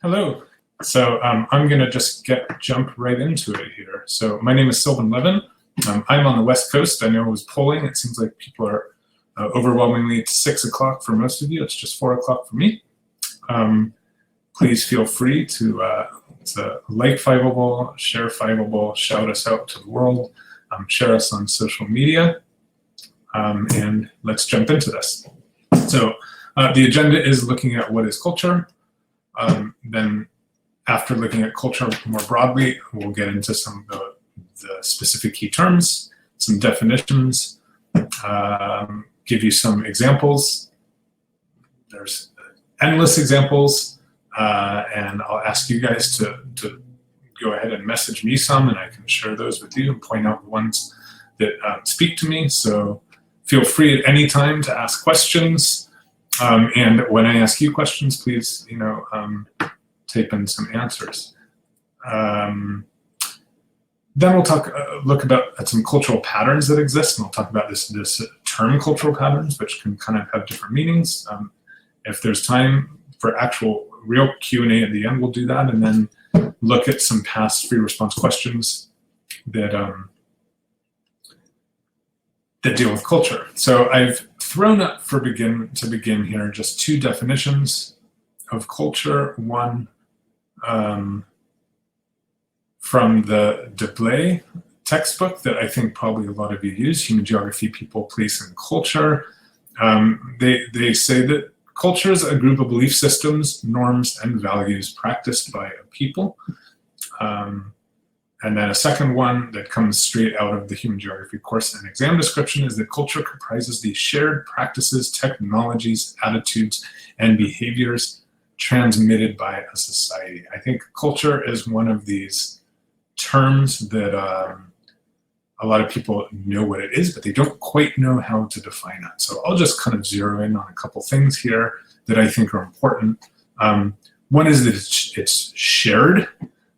Hello. So I'm going to just jump right into it here. So my name is Sylvan Levin. I'm on the West Coast. I know it was polling. It seems like people are overwhelmingly at 6 o'clock for most of you. It's just 4 o'clock for me. Please feel free to like Fiveable, share Fiveable, shout us out to the world, share us on social media, and let's jump into this. So the agenda is looking at what is culture. Then after looking at culture more broadly, we'll get into some of the specific key terms, some definitions, give you some examples. There's endless examples, and I'll ask you guys to go ahead and message me some, and I can share those with you and point out the ones that speak to me. So feel free at any time to ask questions. And when I ask you questions, please, type in some answers. Then we'll look at some cultural patterns that exist, and we'll talk about this term cultural patterns, which can kind of have different meanings. If there's time for actual real Q&A at the end, we'll do that, and then look at some past free response questions that deal with culture. So I've thrown up to begin here just two definitions of culture. One from the Deblay textbook that I think probably a lot of you use, Human Geography, People, Place, and Culture. They say that culture is a group of belief systems, norms, and values practiced by a people. And then a second one that comes straight out of the Human Geography course and exam description is that culture comprises the shared practices, technologies, attitudes, and behaviors transmitted by a society. I think culture is one of these terms that a lot of people know what it is, but they don't quite know how to define it. So I'll just kind of zero in on a couple things here that I think are important. One is that it's shared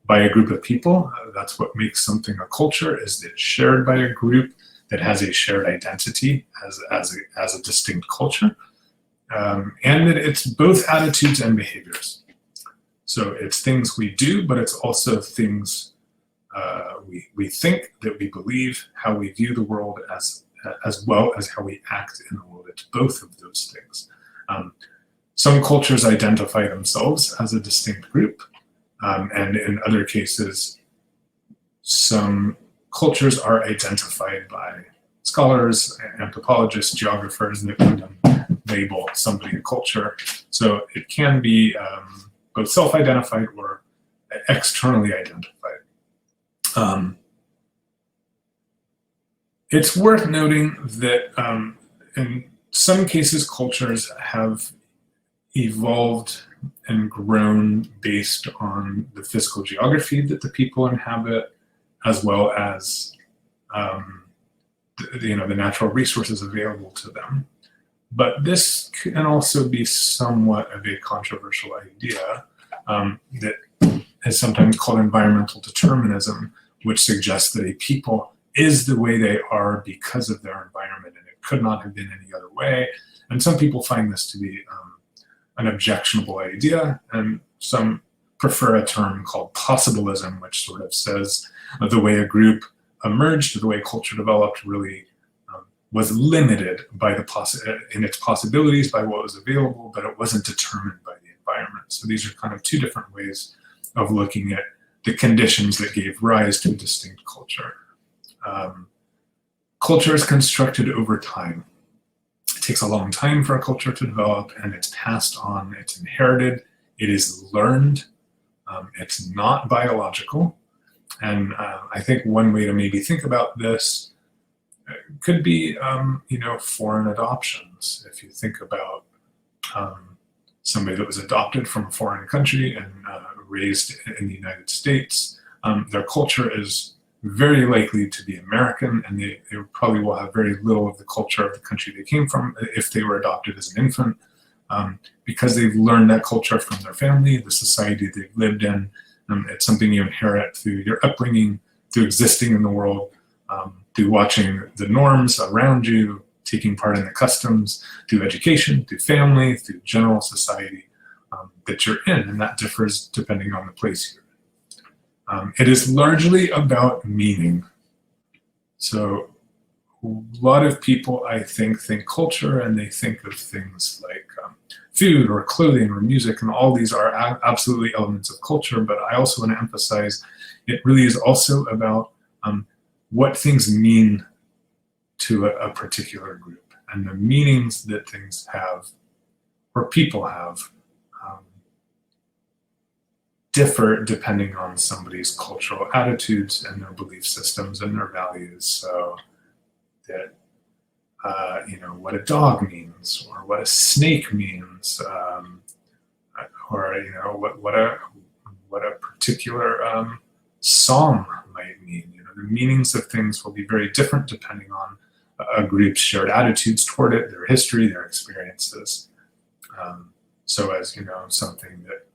by a group of people. That's what makes something a culture, is that it's shared by a group that has a shared identity as a distinct culture. And that it's both attitudes and behaviors. So it's things we do, but it's also things we think, that we believe, how we view the world, as well as how we act in the world. It's both of those things. Some cultures identify themselves as a distinct group. And in other cases, some cultures are identified by scholars, anthropologists, geographers that would label somebody a culture. So it can be both self-identified or externally identified. It's worth noting that in some cases, cultures have evolved and grown based on the physical geography that the people inhabit, as well as the natural resources available to them. But this can also be somewhat of a controversial idea that is sometimes called environmental determinism, which suggests that a people is the way they are because of their environment, and it could not have been any other way. And some people find this to be an objectionable idea, and some prefer a term called Possibilism, which sort of says the way a group emerged, the way culture developed, really was limited by in its possibilities by what was available, but it wasn't determined by the environment. So these are kind of two different ways of looking at the conditions that gave rise to a distinct culture. Culture is constructed over time. It takes a long time for a culture to develop, and it's passed on, it's inherited, it is learned, it's not biological. And I think one way to maybe think about this could be, foreign adoptions. If you think about somebody that was adopted from a foreign country and raised in the United States, their culture is very likely to be American, and they probably will have very little of the culture of the country they came from if they were adopted as an infant, because they've learned that culture from their family, the society they've lived in. It's something you inherit through your upbringing, through existing in the world, through watching the norms around you, taking part in the customs, through education, through family, through general society. that you're in, and that differs depending on the place you're in. It is largely about meaning. So a lot of people, I think culture, and they think of things like food or clothing or music, and all these are absolutely elements of culture, but I also want to emphasize it really is also about what things mean to a particular group, and the meanings that things have or people have differ depending on somebody's cultural attitudes and their belief systems and their values. So that, what a dog means, or what a snake means, or what a particular song might mean. The meanings of things will be very different depending on a group's shared attitudes toward it, their history, their experiences. So as something that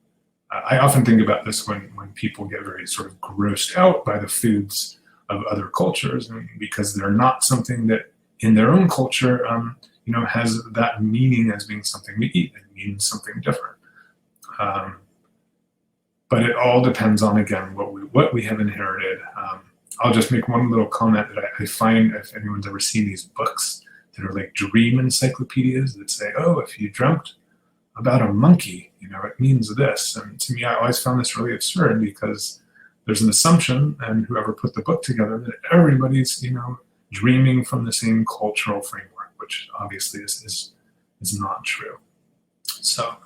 I often think about this when people get very sort of grossed out by the foods of other cultures, and because they're not something that in their own culture, has that meaning as being something we eat. It means something different. But it all depends on, again, what we have inherited. I'll just make one little comment that I find, if anyone's ever seen these books that are like dream encyclopedias that say, oh, if you dreamt about a monkey, it means this. And to me, I always found this really absurd, because there's an assumption, and whoever put the book together, that everybody's, dreaming from the same cultural framework, which obviously is not true. So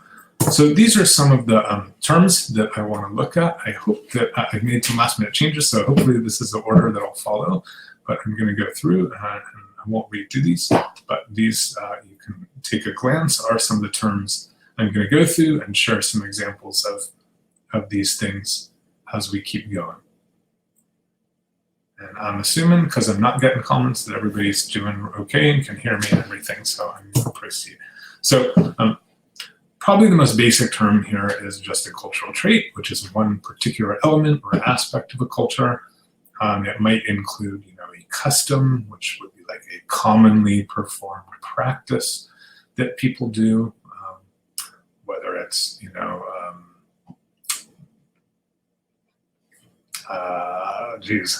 these are some of the terms that I want to look at. I hope that I've made some last minute changes, so hopefully this is the order that I'll follow, but I'm going to go through, and I won't read through these, but these you can take a glance are some of the terms I'm going to go through and share some examples of these things as we keep going. And I'm assuming, because I'm not getting comments, that everybody's doing okay and can hear me and everything, so I'm going to proceed. So probably the most basic term here is just a cultural trait, which is one particular element or aspect of a culture. It might include, a custom, which would be like a commonly performed practice that people do, whether it's,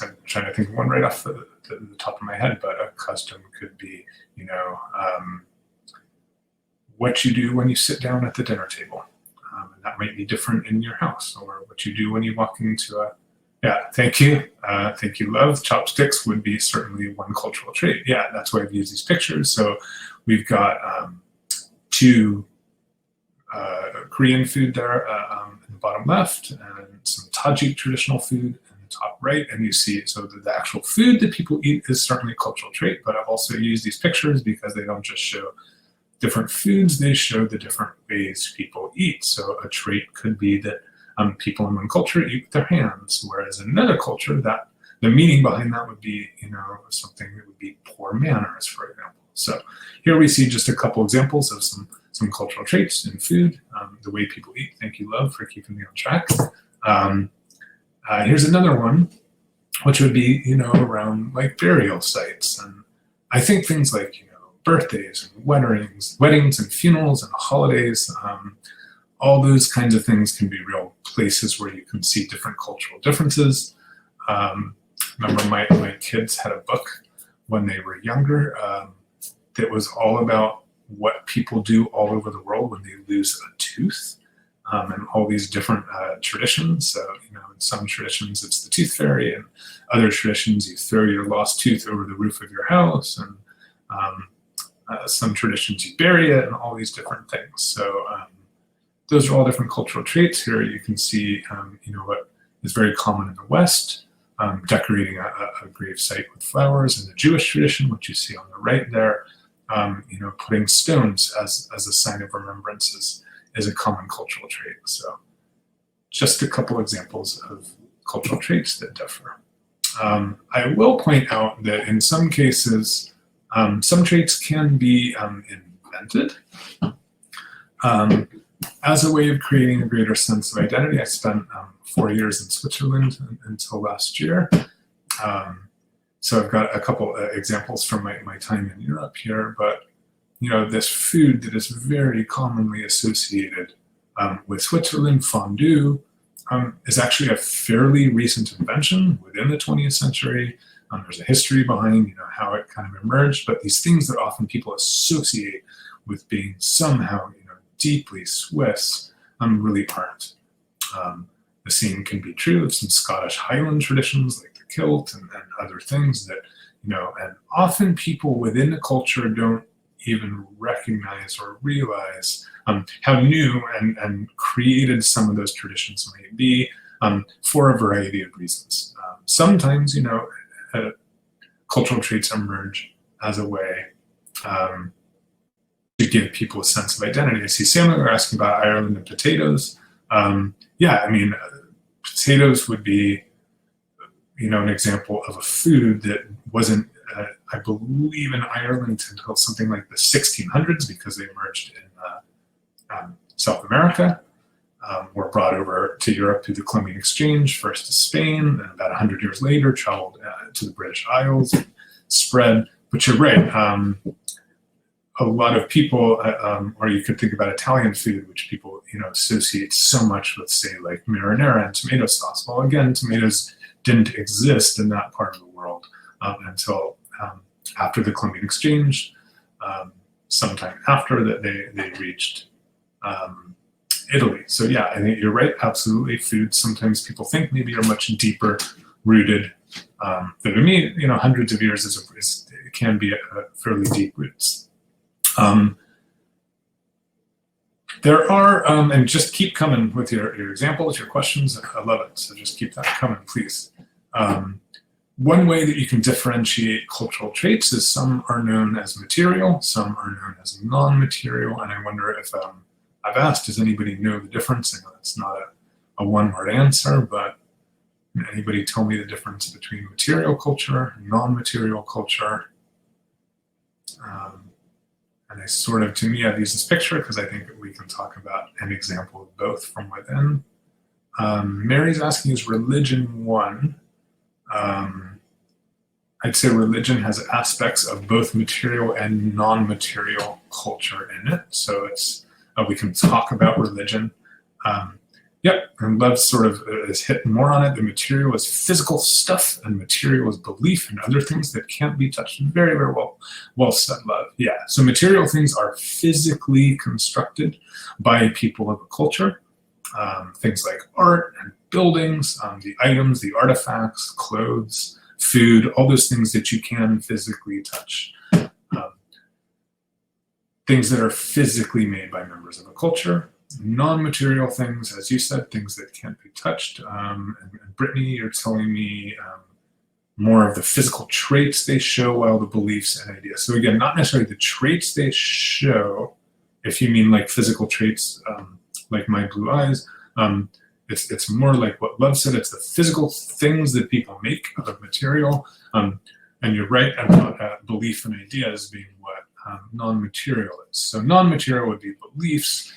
I'm trying to think of one right off the top of my head, but a custom could be, what you do when you sit down at the dinner table. And that might be different in your house, or what you do when you walk into thank you, love. Chopsticks would be certainly one cultural trait. Yeah, that's why I've used these pictures. So we've got two Korean food there in the bottom left, and some Tajik traditional food in the top right. And you see, so the actual food that people eat is certainly a cultural trait, but I've also used these pictures because they don't just show different foods, they show the different ways people eat. So a trait could be that people in one culture eat with their hands, whereas in another culture, that the meaning behind that would be, something that would be poor manners, for example. So here we see just a couple examples of some cultural traits in food, the way people eat. Thank you, love, for keeping me on track. Here's another one, which would be, around like burial sites. And I think things like, birthdays and weddings and funerals and holidays, all those kinds of things can be real places where you can see different cultural differences. Remember my kids had a book when they were younger that was all about what people do all over the world when they lose a tooth, and all these different traditions. So, in some traditions it's the tooth fairy, and other traditions you throw your lost tooth over the roof of your house, and some traditions you bury it, and all these different things. So those are all different cultural traits. Here you can see, what is very common in the West, decorating a grave site with flowers. In the Jewish tradition, which you see on the right there, putting stones as a sign of remembrance is a common cultural trait. So just a couple examples of cultural traits that differ. I will point out that in some cases, some traits can be invented as a way of creating a greater sense of identity. I spent 4 years in Switzerland until last year. So I've got a couple examples from my time in Europe here, but this food that is very commonly associated With Switzerland, fondue is actually a fairly recent invention within the 20th century. There's a history behind how it kind of emerged, but these things that often people associate with being somehow deeply Swiss really aren't. The same can be true of some Scottish Highland traditions like the kilt and other things that, and often people within the culture don't even recognize or realize how new and created some of those traditions may be for a variety of reasons. Sometimes, cultural traits emerge as a way to give people a sense of identity. I see Samuel, you're asking about Ireland and potatoes. Yeah, I mean, potatoes would be, an example of a food that wasn't, I believe, in Ireland until something like the 1600s, because they emerged in South America, were brought over to Europe through the Columbian Exchange, first to Spain, and about 100 years later traveled to the British Isles, and spread. But you're right, a lot of people, or you could think about Italian food, which people associate so much with, say, like marinara and tomato sauce. Well, again, tomatoes didn't exist in that part of the world until after the Columbian Exchange, sometime after that they reached Italy. So yeah, I think you're right, absolutely. Food, sometimes people think maybe are much deeper rooted than to me, hundreds of years it can be a fairly deep roots. There are, and just keep coming with your examples, your questions. I love it. So just keep that coming, please. One way that you can differentiate cultural traits is some are known as material, some are known as non-material. And I wonder if I've asked, does anybody know the difference? I know it's not a one-word answer, but anybody tell me the difference between material culture and non-material culture? And I sort of, to me, I've used this picture because I think we can talk about an example of both from within. Mary's asking, is religion one? I'd say religion has aspects of both material and non-material culture in it. So it's we can talk about religion. Yep, and Lev sort of is hitting more on it. The material is physical stuff, and material is belief and other things that can't be touched. Very, very well said, Lev. Yeah, so material things are physically constructed by people of a culture. Things like art and buildings, the items, the artifacts, clothes, food, all those things that you can physically touch. Things that are physically made by members of a culture. Non-material things, as you said, things that can't be touched. And Brittany, you're telling me more of the physical traits they show, while the beliefs and ideas. So again, not necessarily the traits they show, if you mean like physical traits, like my blue eyes. It's more like what Love said, it's the physical things that people make out of material. And you're right about belief and ideas being what non-material is. So non-material would be beliefs,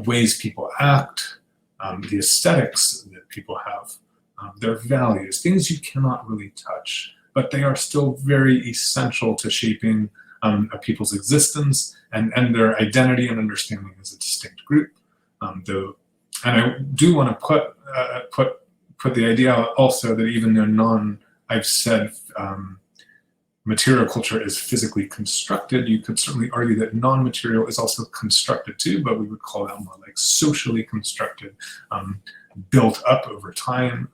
ways people act, the aesthetics that people have, their values, things you cannot really touch, but they are still very essential to shaping a people's existence and their identity and understanding as a distinct group. And I do want to put the idea out also that even though I've said material culture is physically constructed, you could certainly argue that non-material is also constructed too, but we would call that more like socially constructed, built up over time,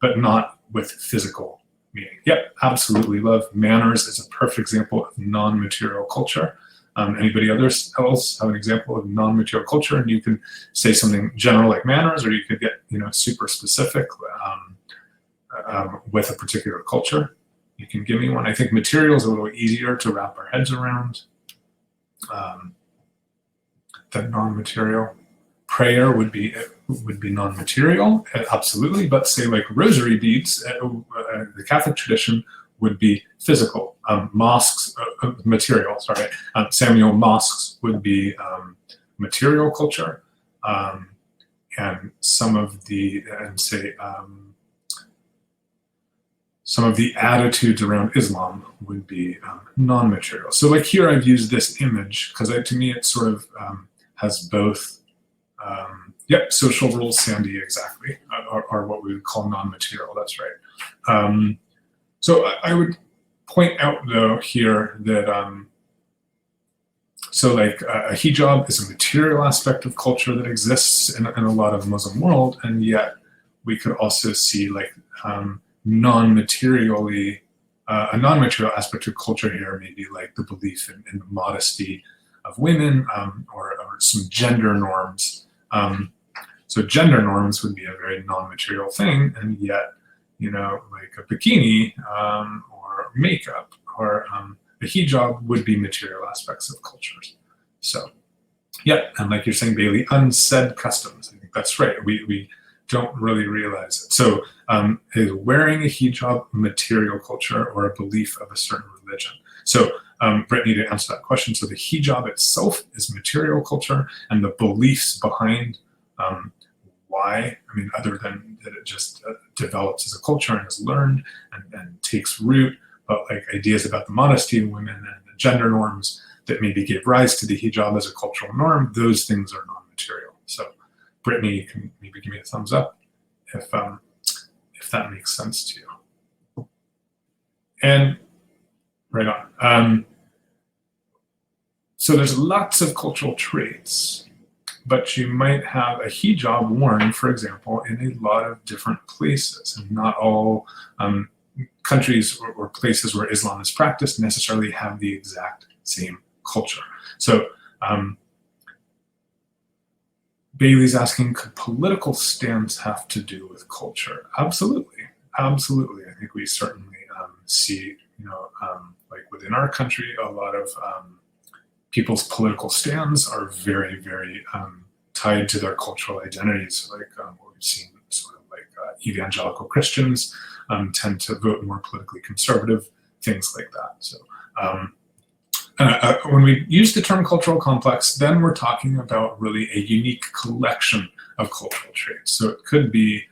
but not with physical meaning. Yep, absolutely. Love. Manners is a perfect example of non-material culture. Anybody else have an example of non-material culture? And you can say something general like manners, or you could get super specific with a particular culture. You can give me one. I think material is a little easier to wrap our heads around than non-material. Prayer would be non-material, absolutely, but say like rosary beads, the Catholic tradition would be physical. Mosques, material, sorry. Samuel, mosques would be material culture. And some of the attitudes around Islam would be non-material. So like here I've used this image because to me it sort of has both, social rules, Sandy, exactly, are what we would call non-material, that's right. So I would point out though here that, a hijab is a material aspect of culture that exists in a lot of the Muslim world, and yet we could also see like non-materially, a non-material aspect of culture here, maybe like the belief in the modesty of women, or some gender norms. So gender norms would be a very non-material thing, and yet, like a bikini, or makeup, or a hijab would be material aspects of cultures. So, yeah, and like you're saying, Bailey, unsaid customs. I think that's right. We don't really realize it. So, is wearing a hijab material culture or a belief of a certain religion? So, Brittany, to answer that question, so the hijab itself is material culture, and the beliefs behind why, other than that it just develops as a culture and is learned and takes root, but like ideas about the modesty of women and the gender norms that maybe gave rise to the hijab as a cultural norm, those things are non-material. So Brittany, you can maybe give me a thumbs up if that makes sense to you. And right on. So there's lots of cultural traits, but you might have a hijab worn, for example, in a lot of different places, and not all countries or places where Islam is practiced necessarily have the exact same culture. So Bailey's asking, could political stance have to do with culture? Absolutely, absolutely. I think we certainly see, like within our country, a lot of people's political stands are very, very tied to their cultural identities. Like what we've seen, sort of like evangelical Christians tend to vote more politically conservative, things like that. So when we use the term cultural complex, then we're talking about really a unique collection of cultural traits. So it could be,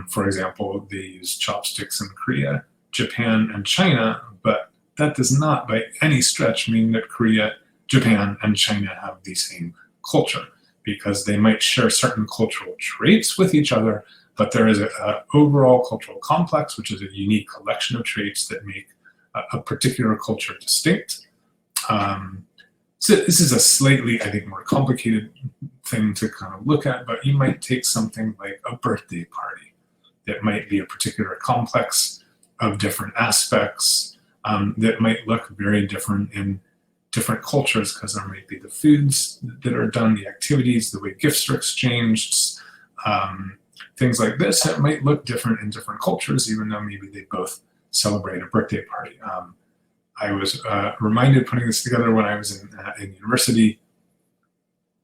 for example, they use chopsticks in Korea, Japan, and China, but that does not by any stretch mean that Korea, Japan, and China have the same culture, because they might share certain cultural traits with each other, but there is an overall cultural complex, which is a unique collection of traits that make a particular culture distinct. So this is a slightly, I think, more complicated thing to kind of look at, but you might take something like a birthday party that might be a particular complex of different aspects that might look very different in different cultures, because there might be the foods that are done, the activities, the way gifts are exchanged, things like this. It might look different in different cultures, even though maybe they both celebrate a birthday party. I was reminded putting this together when I was in university.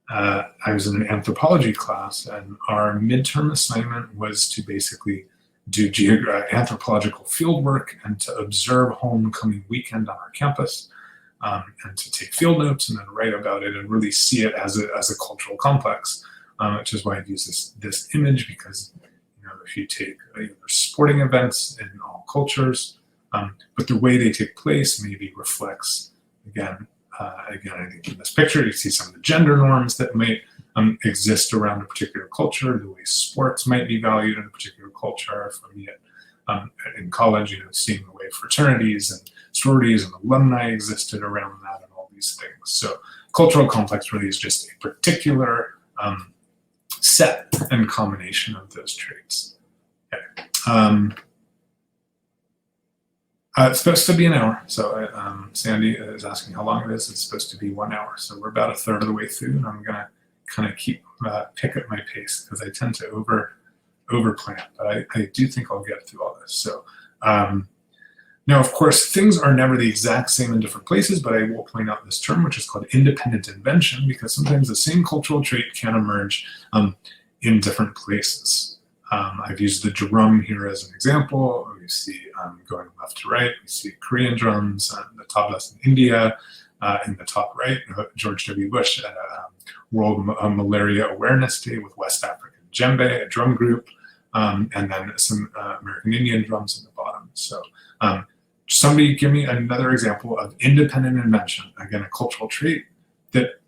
I was in an anthropology class, and our midterm assignment was to basically do anthropological fieldwork and to observe homecoming weekend on our campus, and to take field notes and then write about it and really see it as a cultural complex, which is why I've used this image, because if you take there's sporting events in all cultures, but the way they take place maybe reflects, again, I think in this picture, you see some of the gender norms that might exist around a particular culture, the way sports might be valued in a particular culture. For me, in college, seeing the way fraternities and sororities and alumni existed around that and all these things. So cultural complex really is just a particular set and combination of those traits. Okay. It's supposed to be an hour. So Sandy is asking how long it is. It's supposed to be 1 hour. So we're about a third of the way through, and I'm gonna kind of pick up my pace, because I tend to over plan, but I do think I'll get through all this. So now, of course, things are never the exact same in different places, but I will point out this term, which is called independent invention, because sometimes the same cultural trait can emerge in different places. I've used the drum here as an example. We see going left to right, we see Korean drums, the tablas in India, in the top right, George W. Bush at a World Malaria Awareness Day with West African djembe, a drum group, and then some American Indian drums at the bottom. So somebody give me another example of independent invention, again, a cultural trait that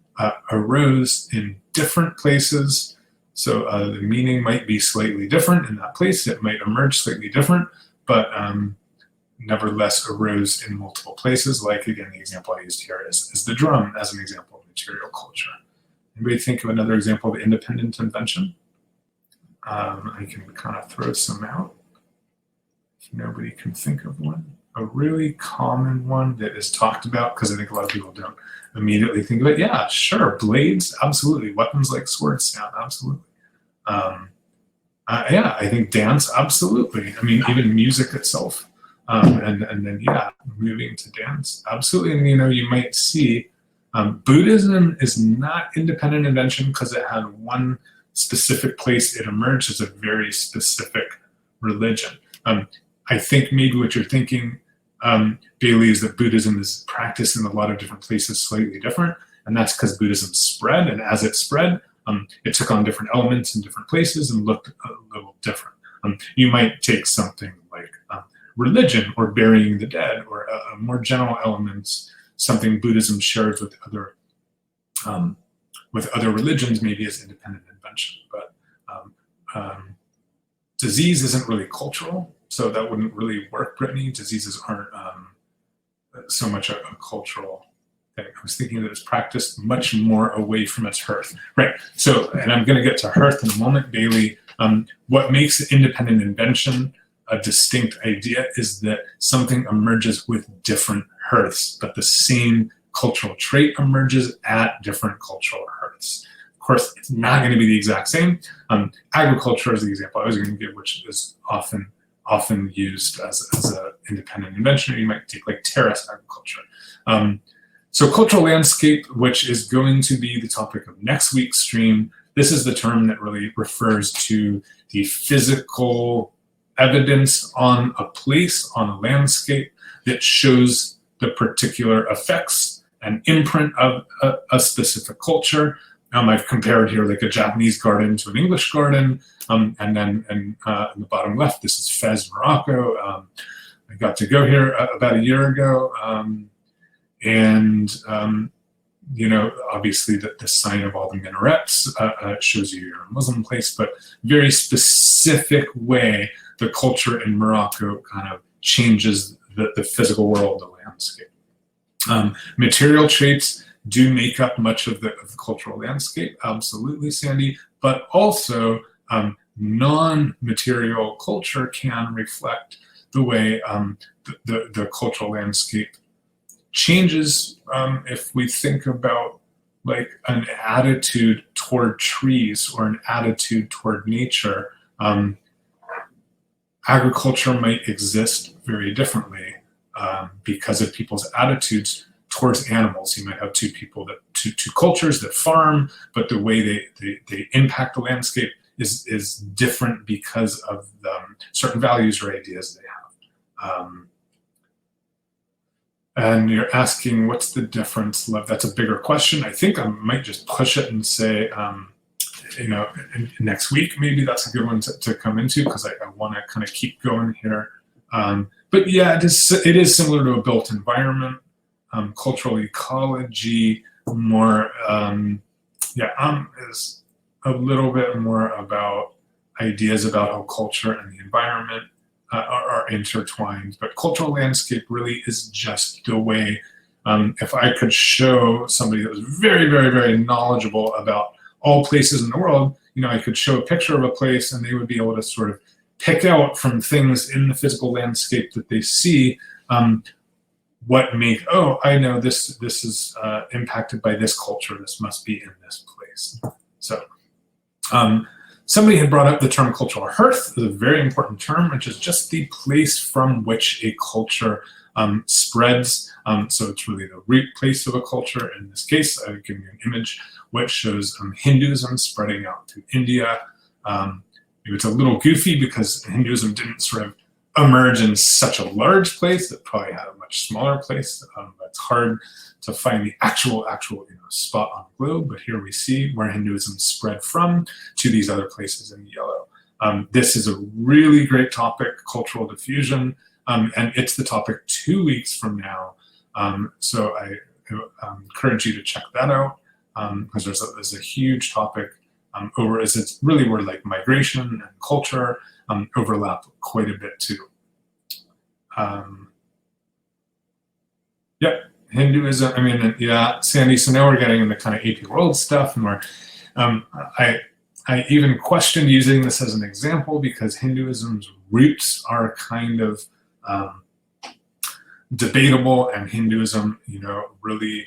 arose in different places. So the meaning might be slightly different in that place. It might emerge slightly different, but nevertheless arose in multiple places. Like, again, the example I used here is the drum as an example of material culture. Anybody think of another example of independent invention? I can kind of throw some out if nobody can think of one. A really common one that is talked about, because I think a lot of people don't immediately think of it. Yeah, sure, blades, absolutely. Weapons like swords, sound, absolutely. Yeah, I think dance, absolutely. I mean, even music itself. And then, yeah, moving to dance, absolutely. And, you might see Buddhism is not independent invention because it had one specific place it emerged as a very specific religion. I think maybe what you're thinking, Bailey, is that Buddhism is practiced in a lot of different places slightly different, and that's because Buddhism spread, and as it spread, it took on different elements in different places and looked a little different. You might take something like religion or burying the dead or more general elements, something Buddhism shares with other religions, maybe as independent invention. But disease isn't really cultural, so that wouldn't really work, Brittany. Diseases aren't so much a cultural thing. I was thinking that it's practiced much more away from its hearth. Right, so, and I'm gonna get to hearth in a moment, Bailey. What makes independent invention a distinct idea is that something emerges with different hearths, but the same cultural trait emerges at different cultural hearths. Of course, it's not going to be the exact same. Agriculture is the example I was going to give, which is often used as an independent invention. Or you might take like terrace agriculture. So cultural landscape, which is going to be the topic of next week's stream, this is the term that really refers to the physical evidence on a place, on a landscape, that shows the particular effects and imprint of a specific culture. I've compared here like a Japanese garden to an English garden, and then in the bottom left, this is Fez, Morocco. I got to go here about a year ago, and obviously the sign of all the minarets shows you you're a Muslim place, but very specific way the culture in Morocco kind of changes the physical world, the landscape. Material traits do make up much of the cultural landscape, absolutely, Sandy, but also non-material culture can reflect the way the cultural landscape changes. If we think about like an attitude toward trees or an attitude toward nature, agriculture might exist very differently because of people's attitudes towards animals. You might have two cultures that farm, but the way they impact the landscape is different because of certain values or ideas they have. And you're asking, what's the difference, Lev? That's a bigger question. I think I might just push it and say, next week, maybe that's a good one to come into, because I want to kind of keep going here. But yeah, it is similar to a built environment. Cultural ecology more, is a little bit more about ideas about how culture and the environment are intertwined. But cultural landscape really is just the way, if I could show somebody that was very, very, very knowledgeable about all places in the world, I could show a picture of a place and they would be able to sort of pick out from things in the physical landscape that they see I know this is impacted by this culture, this must be in this place. So somebody had brought up the term cultural hearth. It's a very important term, which is just the place from which a culture spreads. So it's really the root place of a culture. In this case, I've given you an image which shows Hinduism spreading out to India. It's a little goofy because Hinduism didn't sort of emerge in such a large place. It probably had a much smaller place. It's hard to find the actual spot on the globe, but here we see where Hinduism spread from to these other places in yellow. This is a really great topic, cultural diffusion, and it's the topic 2 weeks from now. So I encourage you to check that out. because there's a huge topic over, as it's really where like migration and culture overlap quite a bit too. Yep, Hinduism, I mean, yeah, Sandy, so now we're getting into kind of AP world stuff, and we're, I even questioned using this as an example because Hinduism's roots are kind of debatable, and Hinduism, you know, really,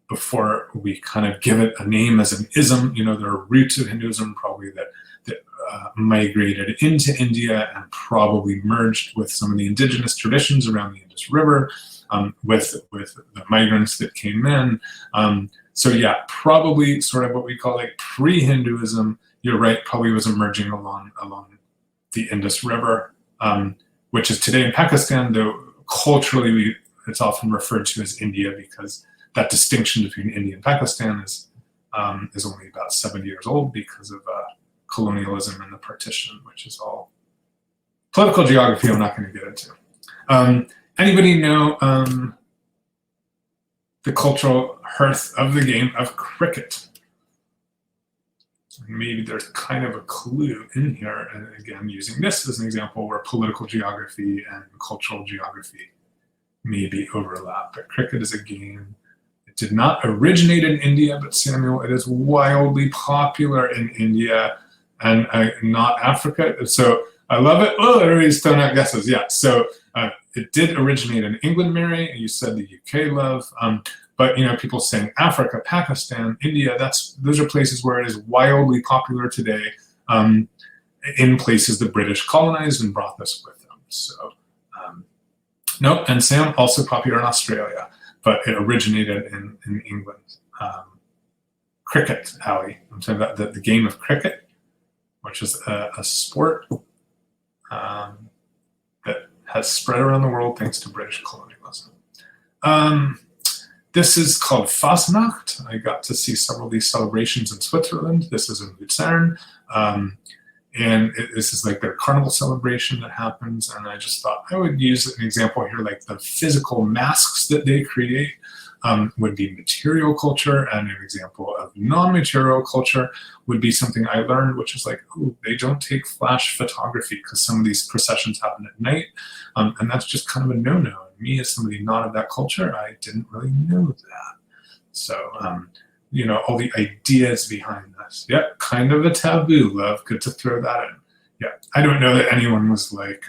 before we kind of give it a name as an ism, you know, there are roots of Hinduism probably that migrated into India and probably merged with some of the indigenous traditions around the Indus River, with the migrants that came in. So yeah, probably sort of what we call like pre-Hinduism, you're right, probably was emerging along the Indus River, which is today in Pakistan, though culturally it's often referred to as India because that distinction between India and Pakistan is only about 70 years old because of colonialism and the partition, which is all political geography I'm not going to get into. Anybody know the cultural hearth of the game of cricket? Maybe there's kind of a clue in here, and again, using this as an example where political geography and cultural geography maybe overlap. But cricket is a game. It did not originate in India, but Samuel, it is wildly popular in India and not Africa. So I love it. Oh, everybody's throwing out guesses. Yeah, so it did originate in England, Mary. You said the UK, love. But you know, people saying Africa, Pakistan, India, those are places where it is wildly popular today, in places the British colonized and brought this with them. So nope, and Sam, also popular in Australia, but it originated in England. Cricket, Howie, I'm talking about the game of cricket, which is a sport that has spread around the world thanks to British colonialism. This is called Fasnacht. I got to see several of these celebrations in Switzerland. This is in Luzern. And this is like their carnival celebration that happens. And I just thought I would use an example here, like the physical masks that they create would be material culture, and an example of non-material culture would be something I learned, which is like, oh, they don't take flash photography because some of these processions happen at night. And that's just kind of a no-no. Me as somebody not of that culture, I didn't really know that. So, you know, all the ideas behind this. Yep, kind of a taboo, love. Good to throw that in. Yeah, I don't know that anyone was like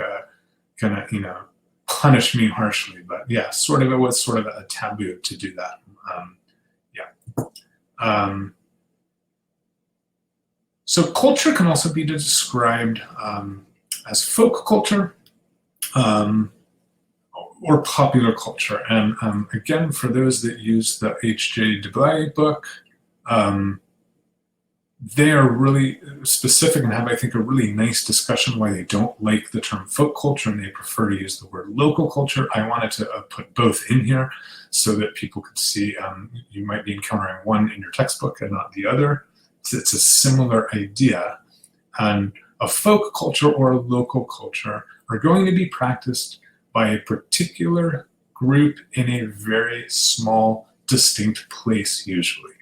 gonna, you know, punish me harshly, but yeah, sort of it was sort of a taboo to do that. So culture can also be described as folk culture, or popular culture. And again, for those that use the H.J. Debye book, they are really specific and have, I think, a really nice discussion why they don't like the term folk culture and they prefer to use the word local culture. I wanted to put both in here so that people could see you might be encountering one in your textbook and not the other. It's a similar idea. And a folk culture or a local culture are going to be practiced by a particular group in a very small, distinct place, usually.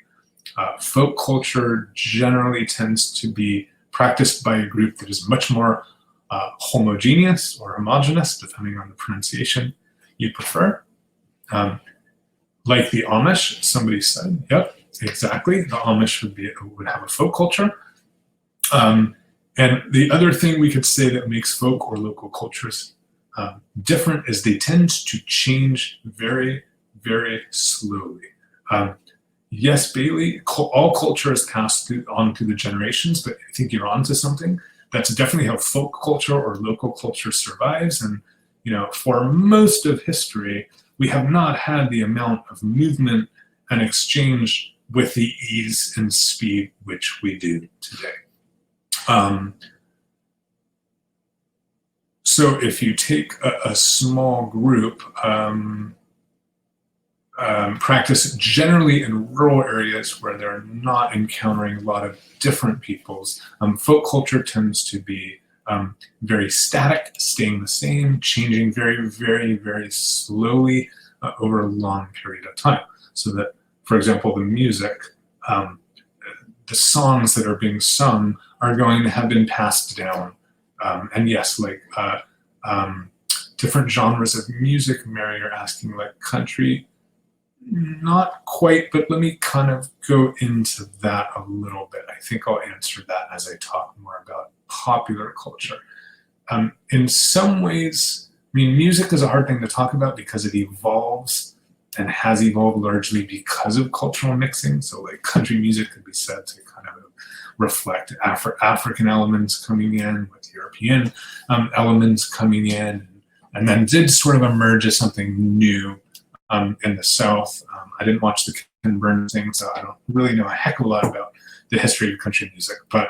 Folk culture generally tends to be practiced by a group that is much more homogeneous or homogenous, depending on the pronunciation you prefer. Like the Amish, somebody said, yep, exactly. The Amish would have a folk culture. And the other thing we could say that makes folk or local cultures different is they tend to change very, very slowly. Yes, Bailey, all culture is passed on through the generations, but I think you're onto something. That's definitely how folk culture or local culture survives. And, you know, for most of history, we have not had the amount of movement and exchange with the ease and speed which we do today. So if you take a small group, practice generally in rural areas where they're not encountering a lot of different peoples, folk culture tends to be very static, staying the same, changing very, very, very slowly over a long period of time. So that, for example, the music um, the songs that are being sung are going to have been passed down. And yes, like different genres of music. Mary, you're asking like country. Not quite, but let me kind of go into that a little bit. I think I'll answer that as I talk more about popular culture. In some ways, I mean, music is a hard thing to talk about because it evolves and has evolved largely because of cultural mixing. So like country music could be said to kind of reflect African elements coming in with European elements coming in, and then did sort of emerge as something new in the South. I didn't watch the Ken Burns thing, so I don't really know a heck of a lot about the history of country music. But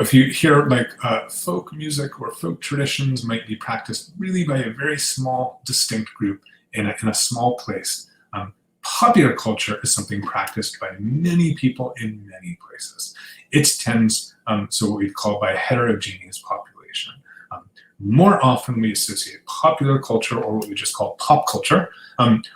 if you hear like folk music or folk traditions might be practiced really by a very small, distinct group in a small place. Popular culture is something practiced by many people in many places. It tends, so what we call by a heterogeneous population. More often we associate popular culture, or what we just call pop culture,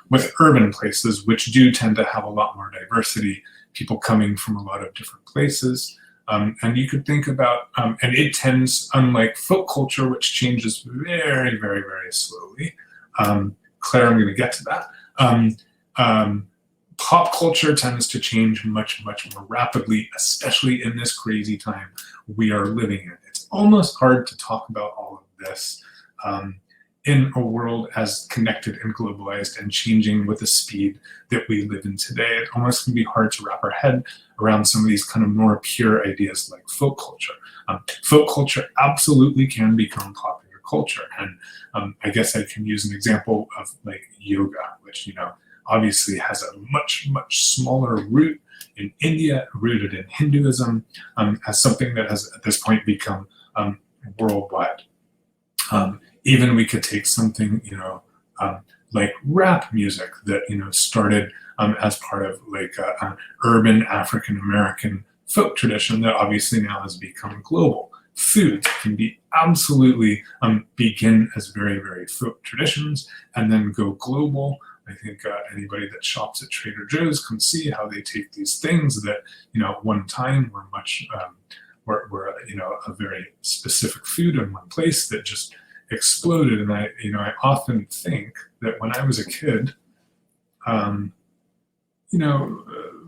with urban places, which do tend to have a lot more diversity, people coming from a lot of different places. And you could think about, and it tends, unlike folk culture, which changes very, very, very slowly. Claire, I'm going to get to that. Pop culture tends to change much, much more rapidly, especially in this crazy time we are living in. It's almost hard to talk about all of this in a world as connected and globalized and changing with the speed that we live in today. It almost can be hard to wrap our head around some of these kind of more pure ideas like folk culture. Folk culture absolutely can become popular culture. And I guess I can use an example of like yoga, which, you know, obviously has a much, much smaller root in India, rooted in Hinduism, as something that has at this point become worldwide. Even we could take something, you know, like rap music that, you know, started as part of like an urban African-American folk tradition that obviously now has become global. Foods can be absolutely begin as very, very folk traditions and then go global. I think anybody that shops at Trader Joe's can see how they take these things that, you know, at one time were much, were you know, a very specific food in one place that just exploded. And I often think that when I was a kid, you know,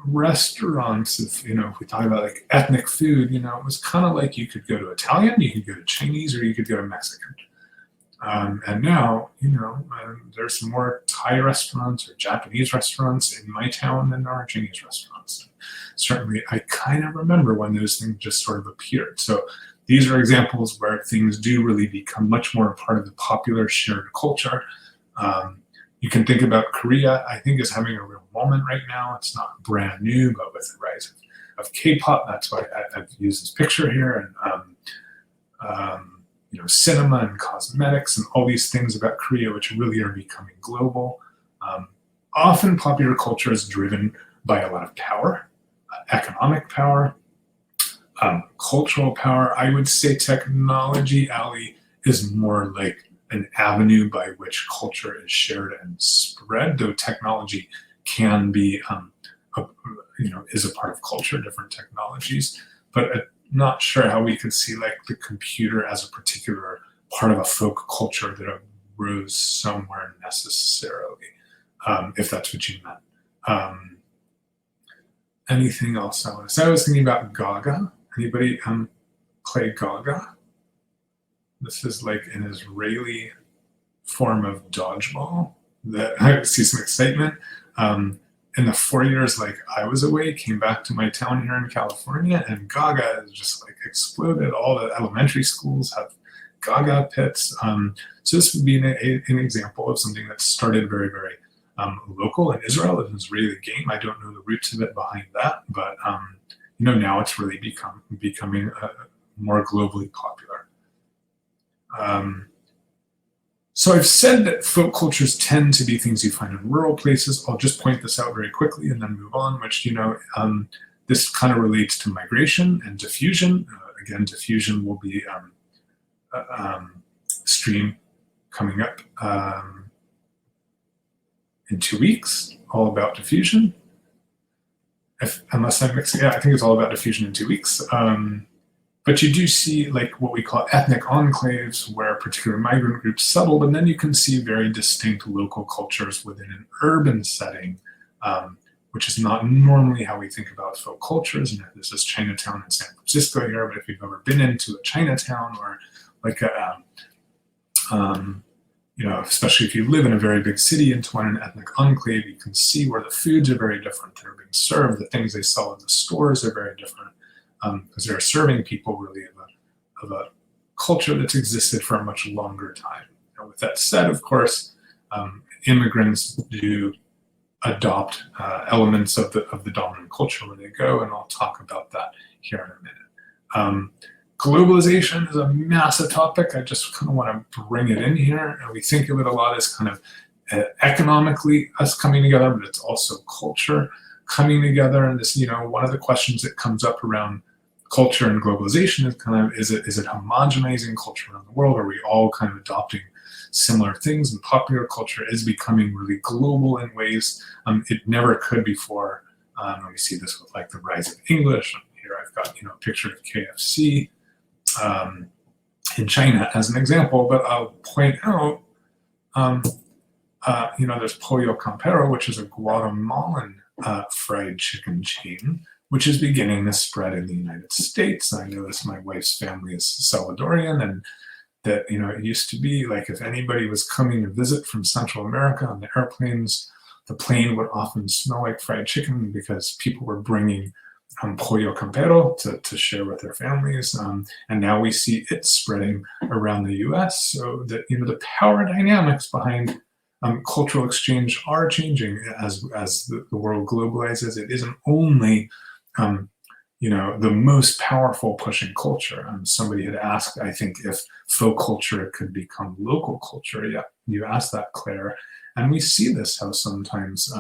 restaurants, if we talk about like ethnic food, you know, it was kind of like you could go to Italian, you could go to Chinese, or you could go to Mexican. And now, you know, there's some more Thai restaurants or Japanese restaurants in my town than there are Chinese restaurants. Certainly, I kind of remember when those things just sort of appeared. So these are examples where things do really become much more a part of the popular shared culture. You can think about Korea, I think, is having a real moment right now. It's not brand new, but with the rise of K-pop, that's why I've used this picture here. And you know, cinema and cosmetics and all these things about Korea, which really are becoming global. Often popular culture is driven by a lot of power, economic power, cultural power. I would say technology, Ali, is more like an avenue by which culture is shared and spread, though technology can be, you know, is a part of culture, different technologies. But not sure how we could see like the computer as a particular part of a folk culture that arose somewhere necessarily, if that's what you meant. Anything else I want to say? I was thinking about Gaga. Anybody play Gaga? This is like an Israeli form of dodgeball that I see some excitement. In the 4 years like I was away, came back to my town here in California, and Gaga has just like exploded. All the elementary schools have Gaga pits. So this would be an example of something that started very, very local in Israel. It was really a game. I don't know the roots of it behind that, but you know, now it's really becoming more globally popular. So I've said that folk cultures tend to be things you find in rural places. I'll just point this out very quickly and then move on, which, you know, this kind of relates to migration and diffusion. Again, diffusion will be stream coming up in 2 weeks, all about diffusion. unless I'm mixing, yeah, I think it's all about diffusion in 2 weeks. But you do see like what we call ethnic enclaves where particular migrant groups settled, and then you can see very distinct local cultures within an urban setting, which is not normally how we think about folk cultures. And this is Chinatown in San Francisco here, but if you've ever been into a Chinatown or like a, you know, especially if you live in a very big city into an ethnic enclave, you can see where the foods are very different that are being served. The things they sell in the stores are very different because they're serving people really of a culture that's existed for a much longer time. Now, with that said, of course, immigrants do adopt elements of the dominant culture where they go, and I'll talk about that here in a minute. Globalization is a massive topic. I just kind of want to bring it in here. And we think of it a lot as kind of economically us coming together, but it's also culture coming together. And this, you know, one of the questions that comes up around culture and globalization is kind of, is it homogenizing culture around the world? Are we all kind of adopting similar things? And popular culture is becoming really global in ways it never could before. We see this with like the rise of English. Here I've got, you know, a picture of KFC in China as an example, but I'll point out, you know, there's Pollo Campero, which is a Guatemalan fried chicken chain, which is beginning to spread in the United States. I notice my wife's family is Salvadorian, and that, you know, it used to be like if anybody was coming to visit from Central America on the airplanes, the plane would often smell like fried chicken because people were bringing Pollo Campero to share with their families. And now we see it spreading around the US, so that, you know, the power dynamics behind cultural exchange are changing as the world globalizes. It isn't only you know, the most powerful pushing culture. Somebody had asked, I think, if folk culture could become local culture. Yeah, you asked that, Claire. And we see this, how sometimes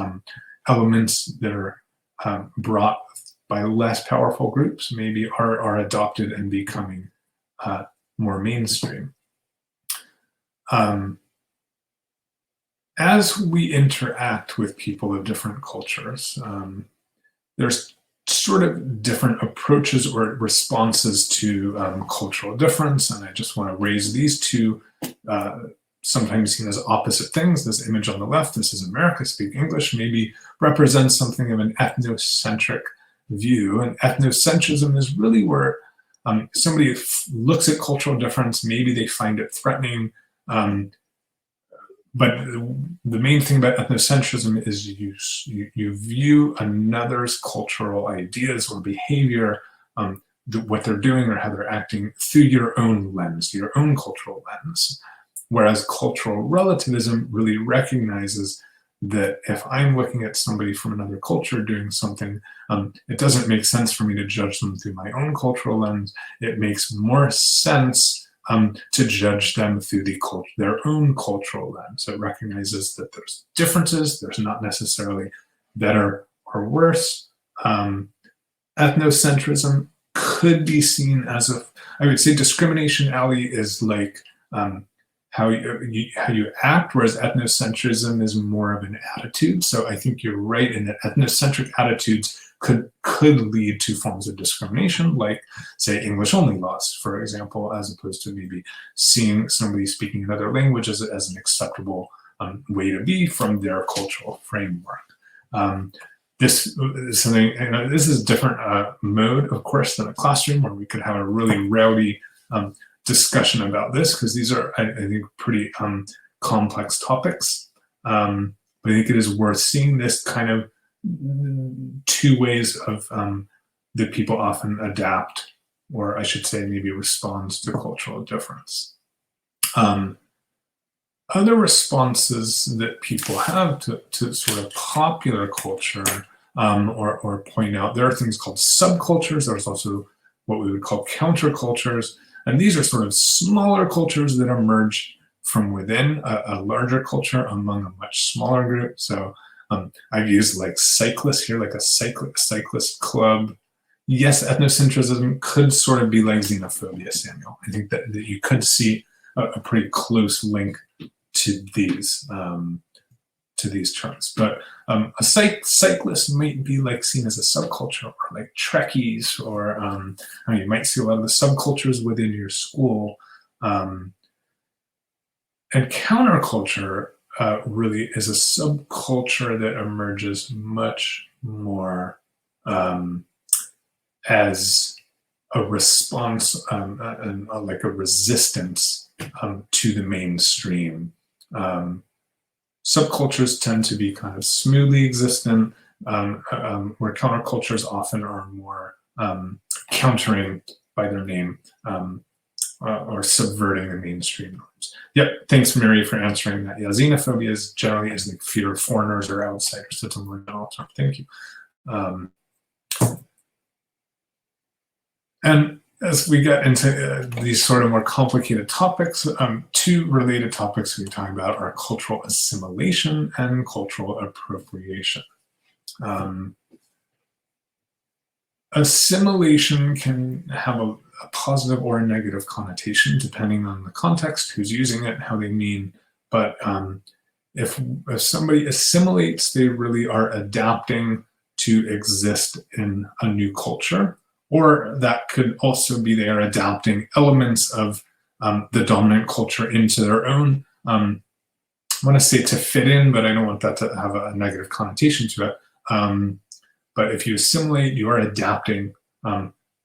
elements that are brought by less powerful groups maybe are adopted and becoming more mainstream. As we interact with people of different cultures, there's sort of different approaches or responses to cultural difference. And I just want to raise these two, sometimes seen as opposite things. This image on the left, this is America, speak English, maybe represents something of an ethnocentric view. And ethnocentrism is really where somebody looks at cultural difference, maybe they find it threatening, but the main thing about ethnocentrism is you view another's cultural ideas or behavior, what they're doing or how they're acting through your own lens, your own cultural lens. Whereas cultural relativism really recognizes that if I'm looking at somebody from another culture doing something, it doesn't make sense for me to judge them through my own cultural lens. It makes more sense to judge them through their own cultural lens. So it recognizes that there's differences, there's not necessarily better or worse. Ethnocentrism could be seen as I would say discrimination alley is like how you act, whereas ethnocentrism is more of an attitude. So I think you're right in that ethnocentric attitudes could lead to forms of discrimination, like, say, English-only laws, for example, as opposed to maybe seeing somebody speaking another language as an acceptable way to be from their cultural framework. This is something, you know, this is a different mode, of course, than a classroom where we could have a really rowdy discussion about this, because these are, I think, pretty complex topics. But I think it is worth seeing this kind of two ways of that people often adapt, or I should say maybe responds to cultural difference. Other responses that people have to sort of popular culture or point out, there are things called subcultures. There's also what we would call countercultures. And these are sort of smaller cultures that emerge from within a larger culture among a much smaller group. So I've used like cyclists here, like a cyclist club. Yes, ethnocentrism could sort of be like xenophobia, Samuel. I think that you could see a pretty close link to these, to these terms. But a cyclist might be like seen as a subculture, or like Trekkies, or I mean, you might see a lot of the subcultures within your school. And counterculture really is a subculture that emerges much more as a response, like a resistance to the mainstream. Subcultures tend to be kind of smoothly existent, where countercultures often are more countering by their name, or subverting the mainstream norms. Yep, thanks, Mary, for answering that. Yeah, xenophobia is generally like fear of foreigners or outsiders. That's a more general term. Thank you. And as we get into these sort of more complicated topics, two related topics we talk about are cultural assimilation and cultural appropriation. Assimilation can have a positive or a negative connotation depending on the context, who's using it, how they mean. But if somebody assimilates, they really are adapting to exist in a new culture. Or that could also be they are adapting elements of the dominant culture into their own. I want to say to fit in, but I don't want that to have a negative connotation to it. But if you assimilate, you are adapting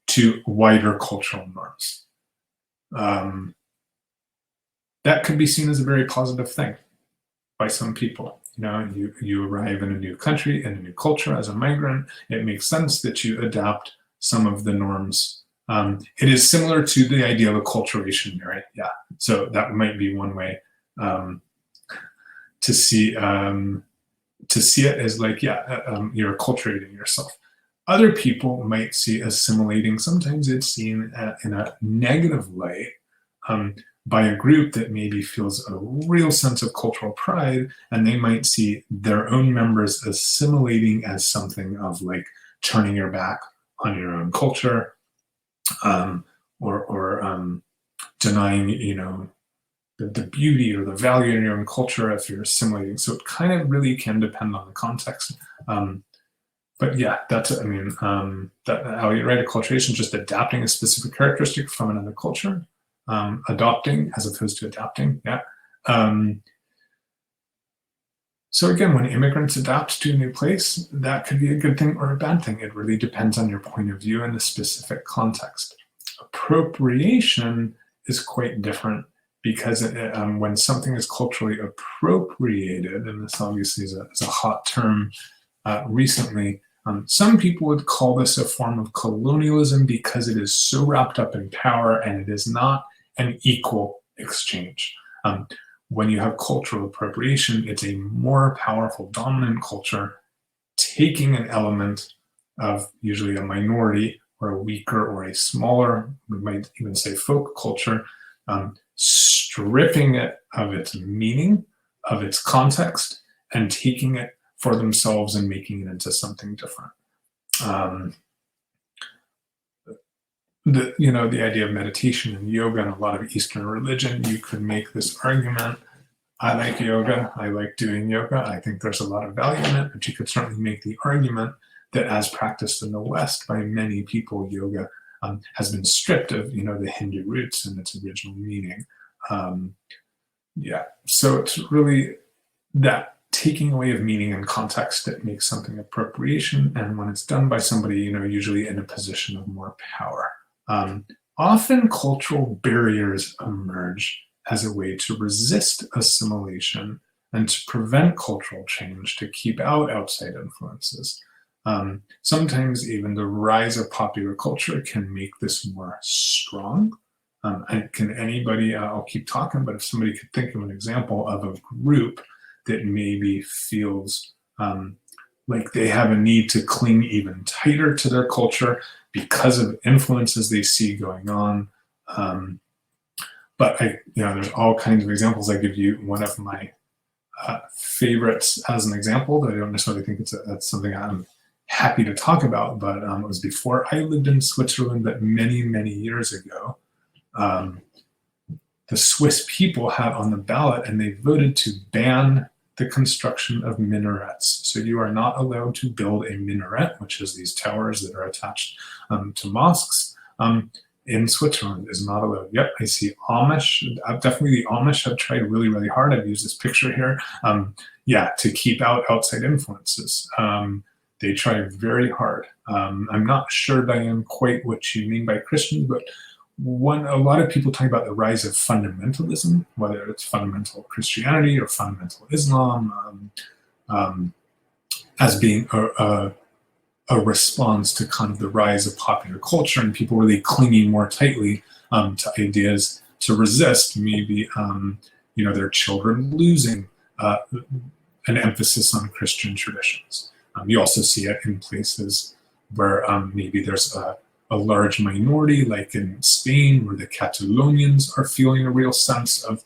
to wider cultural norms. That could be seen as a very positive thing by some people. You know, you arrive in a new country, in a new culture as a migrant. It makes sense that you adapt some of the norms. It is similar to the idea of acculturation, right? Yeah. So that might be one way to see it as like, yeah, you're acculturating yourself. Other people might see assimilating. Sometimes it's seen in a negative way by a group that maybe feels a real sense of cultural pride, and they might see their own members assimilating as something of like turning your back on your own culture, or denying, you know, the beauty or the value in your own culture if you're assimilating. So it kind of really can depend on the context. But yeah, that's, I mean, that how you write acculturation, just adapting a specific characteristic from another culture, adopting as opposed to adapting. Yeah. So again, when immigrants adapt to a new place, that could be a good thing or a bad thing. It really depends on your point of view and the specific context. Appropriation is quite different because when something is culturally appropriated, and this obviously is a hot term recently, some people would call this a form of colonialism because it is so wrapped up in power and it is not an equal exchange. When you have cultural appropriation, it's a more powerful dominant culture taking an element of usually a minority or a weaker or a smaller, we might even say folk culture, stripping it of its meaning, of its context, and taking it for themselves and making it into something different. The idea of meditation and yoga and a lot of Eastern religion, you could make this argument. I like yoga. I like doing yoga. I think there's a lot of value in it, but you could certainly make the argument that as practiced in the West by many people, yoga has been stripped of, the Hindu roots and its original meaning. So it's really that taking away of meaning and context that makes something appropriation. And when it's done by somebody, usually in a position of more power. Often cultural barriers emerge as a way to resist assimilation and to prevent cultural change, to keep out outside influences. Sometimes even the rise of popular culture can make this more strong. And can anybody, I'll keep talking, but if somebody could think of an example of a group that maybe feels like they have a need to cling even tighter to their culture because of influences they see going on. But there's all kinds of examples. I give you one of my favorites as an example that I don't necessarily think that's something I'm happy to talk about, but it was before I lived in Switzerland, but many, many years ago. The Swiss people had on the ballot, and they voted to ban the construction of minarets. So you are not allowed to build a minaret, which is these towers that are attached to mosques, in Switzerland is not allowed. Yep, I see Amish. Definitely the Amish have tried really, really hard. I've used this picture here. Yeah, to keep out outside influences. They try very hard. I'm not sure, Diane, quite what you mean by Christian, but a lot of people talk about the rise of fundamentalism, whether it's fundamental Christianity or fundamental Islam, as being a response to kind of the rise of popular culture and people really clinging more tightly to ideas to resist maybe their children losing an emphasis on Christian traditions. You also see it in places where maybe there's a large minority, like in Spain, where the Catalonians are feeling a real sense of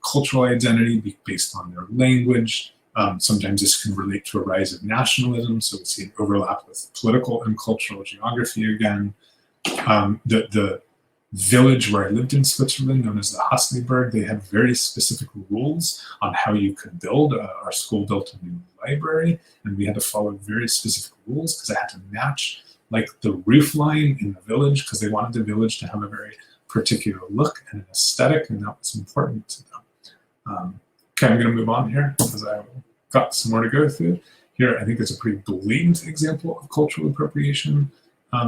cultural identity based on their language. Sometimes this can relate to a rise of nationalism, so we see an overlap with political and cultural geography again. The village where I lived in Switzerland, known as the Hasselberg, they have very specific rules on how you could build. Our school built a new library, and we had to follow very specific rules because I had to match like the roof line in the village because they wanted the village to have a very particular look and an aesthetic, and that was important to them. Okay, I'm going to move on here because I've got some more to go through. Here, I think it's a pretty blatant example of cultural appropriation,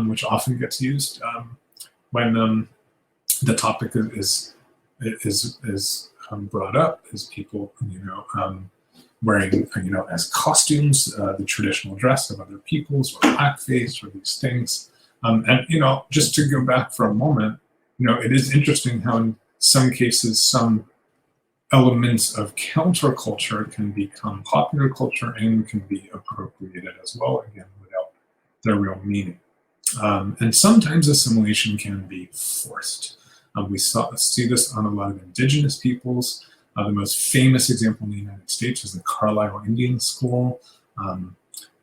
which often gets used when the topic is brought up, is people, wearing, as costumes, the traditional dress of other peoples, or blackface, or these things. And, just to go back for a moment, it is interesting how in some cases, some elements of counterculture can become popular culture and can be appropriated as well, again, without their real meaning. And sometimes assimilation can be forced. We see this on a lot of indigenous peoples. The most famous example in the United States is the Carlisle Indian School. I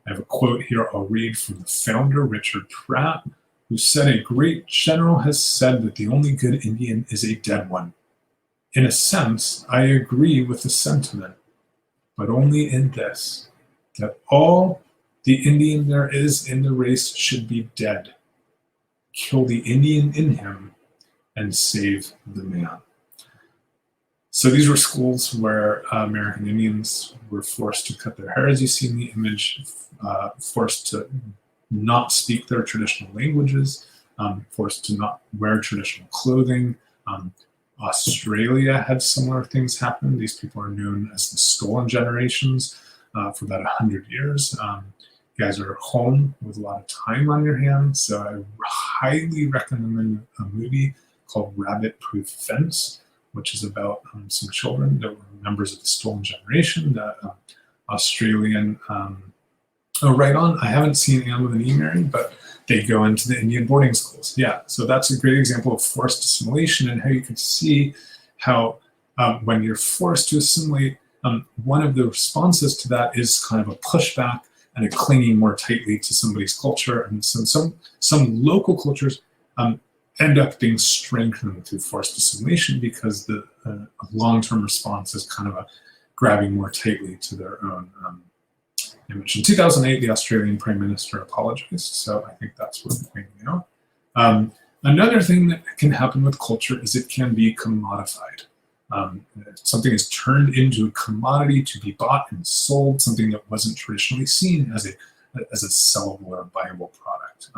have a quote here I'll read from the founder, Richard Pratt, who said, "A great general has said that the only good Indian is a dead one. In a sense, I agree with the sentiment, but only in this, that all the Indian there is in the race should be dead. Kill the Indian in him and save the man." So these were schools where American Indians were forced to cut their hair, as you see in the image, forced to not speak their traditional languages, forced to not wear traditional clothing. Australia had similar things happen. These people are known as the Stolen Generations for about 100 years. You guys are home with a lot of time on your hands, so I highly recommend a movie called Rabbit Proof Fence, which is about some children that were members of the Stolen Generation, that Australian, right on, I haven't seen Anne with an E, Mary, but they go into the Indian boarding schools. Yeah, so that's a great example of forced assimilation and how you can see how when you're forced to assimilate, one of the responses to that is kind of a pushback and a clinging more tightly to somebody's culture. And some local cultures end up being strengthened through forced assimilation because the long-term response is kind of a grabbing more tightly to their own image. In 2008, the Australian Prime Minister apologized, so I think that's worth pointing out. Another thing that can happen with culture is it can be commodified. Something is turned into a commodity to be bought and sold, something that wasn't traditionally seen as a sellable or buyable product.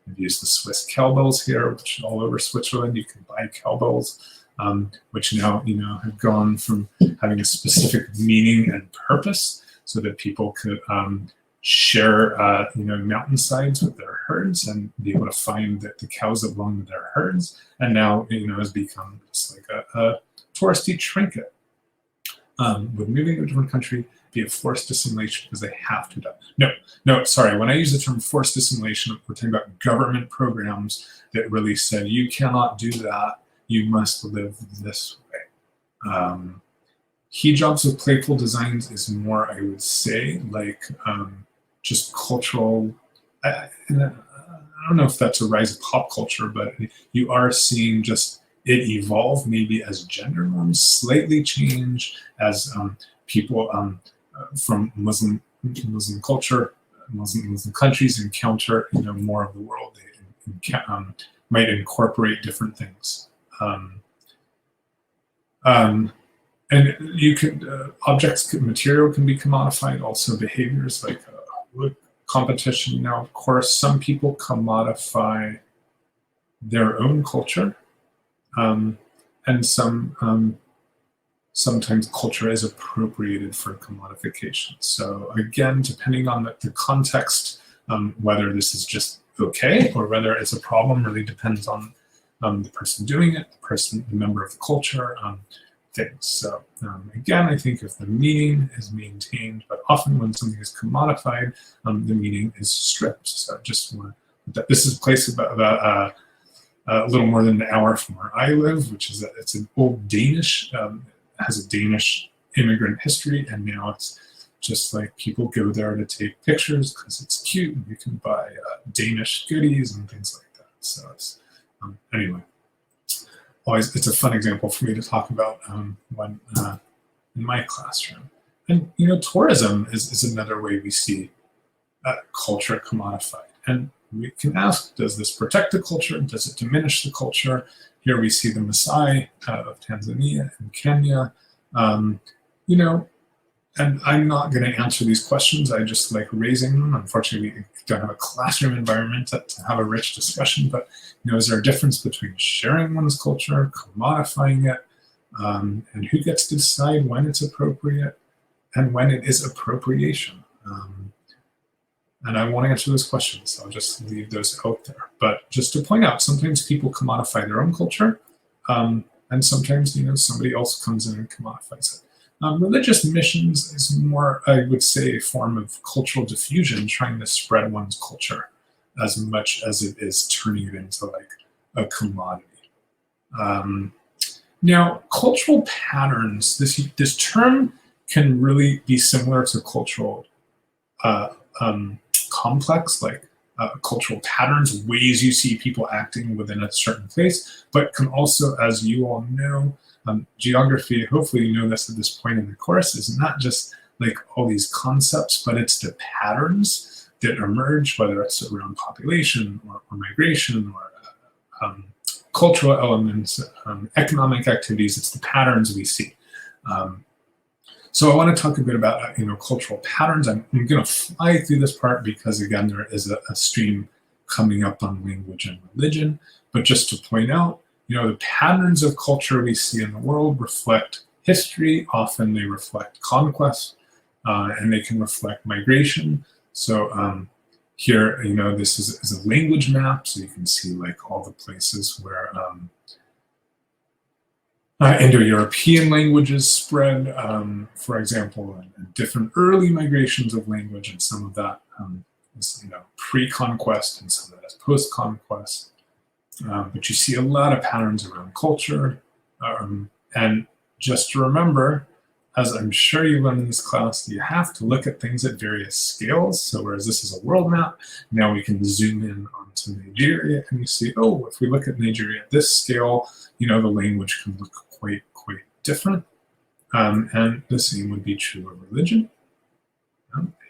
I've used the Swiss cowbells here, which all over Switzerland you can buy cowbells, which now have gone from having a specific meaning and purpose, so that people could share mountainsides with their herds and be able to find the cows that belong to their herds, and now has become just like a touristy trinket. With moving to a different country, be a forced assimilation because they have to die. No, sorry. When I use the term forced assimilation, we're talking about government programs that really said, you cannot do that, you must live this way. Hijabs with playful designs is more, I would say, like just cultural, I don't know if that's a rise of pop culture, but you are seeing just it evolve maybe as gender norms slightly change, as people from Muslim culture, Muslim countries encounter, more of the world. They might incorporate different things. And you could, material can be commodified, also behaviors like competition. Now, of course, some people commodify their own culture, and sometimes culture is appropriated for commodification. So again, depending on the context, whether this is just okay or whether it's a problem really depends on the person doing it, the member of the culture, things. So again, I think if the meaning is maintained, but often when something is commodified, the meaning is stripped. So just want to, this is a place about a little more than an hour from where I live, which is it's an old Danish, has a Danish immigrant history, and now it's just like people go there to take pictures because it's cute, and you can buy Danish goodies and things like that. So it's, anyway, always it's a fun example for me to talk about when in my classroom. And tourism is another way we see culture commodified. And we can ask, does this protect the culture? Does it diminish the culture? Here we see the Maasai of Tanzania and Kenya. And I'm not going to answer these questions. I just like raising them. Unfortunately, we don't have a classroom environment to have a rich discussion. But is there a difference between sharing one's culture, commodifying it, and who gets to decide when it's appropriate and when it is appropriation? And I want to answer those questions, so I'll just leave those out there. But just to point out, sometimes people commodify their own culture, and sometimes somebody else comes in and commodifies it. Religious missions is more, I would say, a form of cultural diffusion, trying to spread one's culture as much as it is turning it into like a commodity. Now, cultural patterns, this term can really be similar to cultural complex, like cultural patterns, ways you see people acting within a certain place, but can also, as you all know, geography, hopefully you know this at this point in the course, is not just like all these concepts, but it's the patterns that emerge, whether it's around population or migration or cultural elements, economic activities. It's the patterns we see. So I want to talk a bit about cultural patterns. I'm going to fly through this part because, again, there is a stream coming up on language and religion. But just to point out, the patterns of culture we see in the world reflect history. Often they reflect conquest, and they can reflect migration. So here, this is a language map, so you can see like all the places where Indo-European languages spread, for example, and different early migrations of language, and some of that is pre-conquest and some of that is post-conquest. But you see a lot of patterns around culture. And just to remember, as I'm sure you learned in this class, you have to look at things at various scales. So whereas this is a world map, now we can zoom in onto Nigeria and you see, oh, if we look at Nigeria at this scale, the language can look quite different. And the same would be true of religion.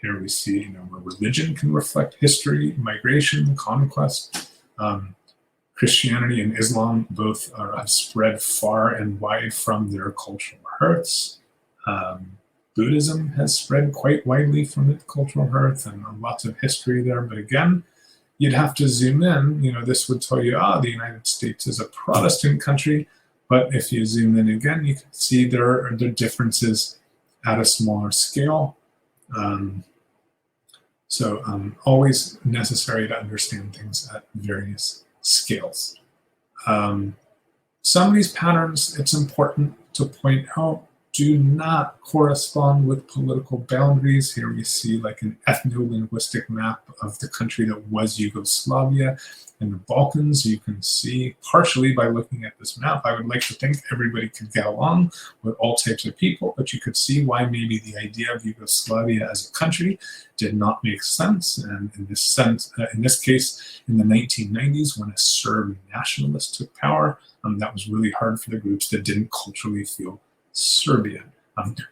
Here we see, where religion can reflect history, migration, conquest. Christianity and Islam both are spread far and wide from their cultural hearths. Buddhism has spread quite widely from its cultural hearth and lots of history there. But again, you'd have to zoom in. This would tell you, the United States is a Protestant country. But if you zoom in again, you can see there are differences at a smaller scale. So always necessary to understand things at various scales. Some of these patterns, it's important to point out, do not correspond with political boundaries. Here we see like an ethno-linguistic map of the country that was Yugoslavia and the Balkans. You can see partially by looking at this map, I would like to think everybody could get along with all types of people, but you could see why maybe the idea of Yugoslavia as a country did not make sense. And in this case, in the 1990s, when a Serb nationalist took power, that was really hard for the groups that didn't culturally feel Serbian.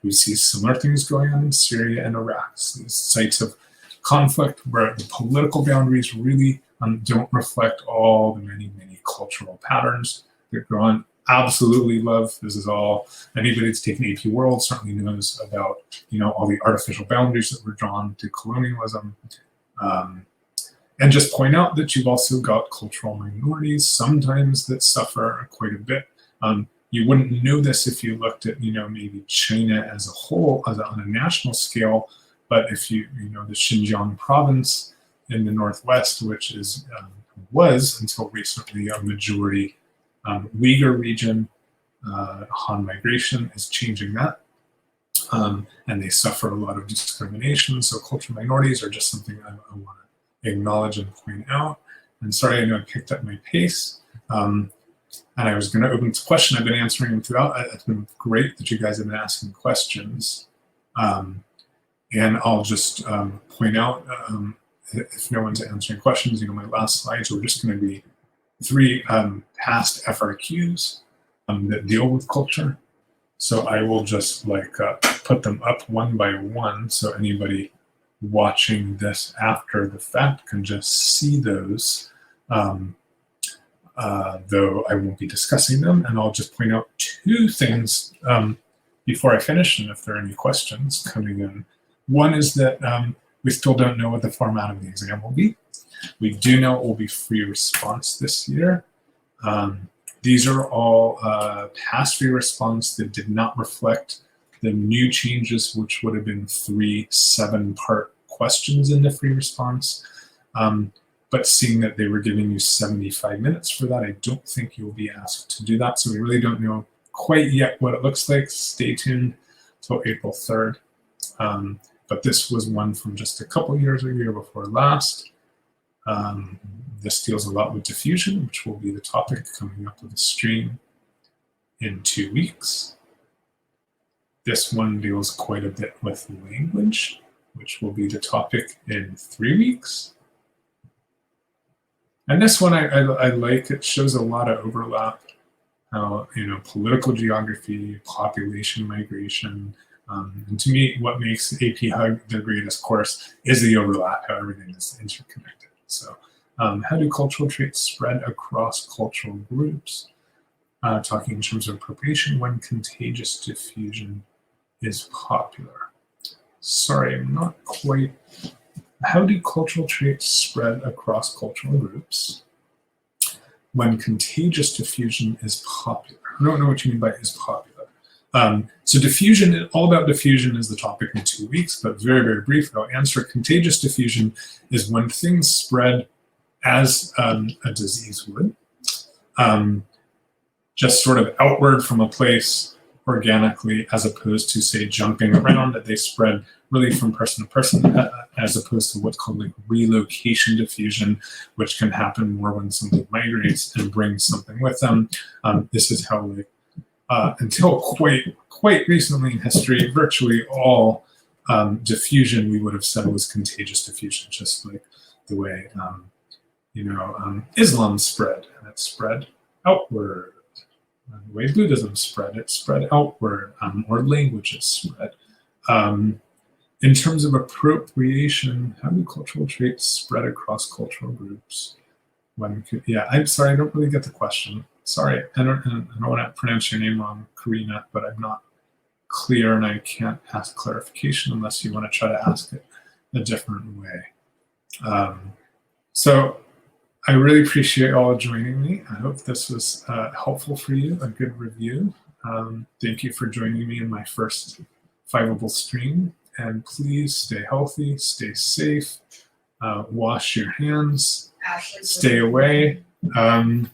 We see similar things going on in Syria and Iraq, these sites of conflict where the political boundaries really don't reflect all the many, many cultural patterns that go on. Absolutely love, this is all, anybody that's taken AP World certainly knows about, all the artificial boundaries that were drawn to colonialism. And just point out that you've also got cultural minorities sometimes that suffer quite a bit. You wouldn't know this if you looked at, maybe China as a whole, on a national scale, but if the Xinjiang province in the Northwest, which was until recently a majority Uyghur region, Han migration is changing that. And they suffer a lot of discrimination. So cultural minorities are just something I want to acknowledge and point out. And sorry, I know I picked up my pace. And I was going to open this question. I've been answering them throughout. It's been great that you guys have been asking questions. And I'll just point out, if no one's answering questions, my last slides are just going to be 3 past FRQs that deal with culture. So I will just put them up one by one so anybody watching this after the fact can just see those. Though I won't be discussing them, and I'll just point out 2 things before I finish, and if there are any questions coming in. One is that we still don't know what the format of the exam will be. We do know it will be free response this year. These are all past free response that did not reflect the new changes, which would have been 3 7-part questions in the free response. But seeing that they were giving you 75 minutes for that, I don't think you'll be asked to do that. So we really don't know quite yet what it looks like. Stay tuned till April 3rd. But this was one from just a couple years ago, year before last. This deals a lot with diffusion, which will be the topic coming up with the stream in 2 weeks. This one deals quite a bit with language, which will be the topic in 3 weeks. And this one I like, it shows a lot of overlap, political geography, population migration. And to me, what makes APHUG the greatest course is the overlap, how everything is interconnected. So how do cultural traits spread across cultural groups? Talking in terms of appropriation when contagious diffusion is popular. Sorry, I'm not quite. How do cultural traits spread across cultural groups when contagious diffusion is popular? I don't know what you mean by is popular. So diffusion, all about diffusion is the topic in 2 weeks, but very, very briefly, I'll answer. Contagious diffusion is when things spread as a disease would, just sort of outward from a place organically, as opposed to, say, jumping around, that they spread really from person to person, as opposed to what's called relocation diffusion, which can happen more when somebody migrates and brings something with them. This is how, until quite recently in history, virtually all diffusion we would have said was contagious diffusion, just like the way Islam spread, and it spread outward. The way Buddhism spread, it spread outward, or languages spread. In terms of appropriation, how do cultural traits spread across cultural groups? Yeah, I'm sorry, I don't really get the question. Sorry, I don't want to pronounce your name wrong, Karina, but I'm not clear and I can't ask clarification unless you want to try to ask it a different way. So I really appreciate all joining me. I hope this was helpful for you, a good review. Thank you for joining me in my first Fiveable stream. And please stay healthy, stay safe, wash your hands, stay away. And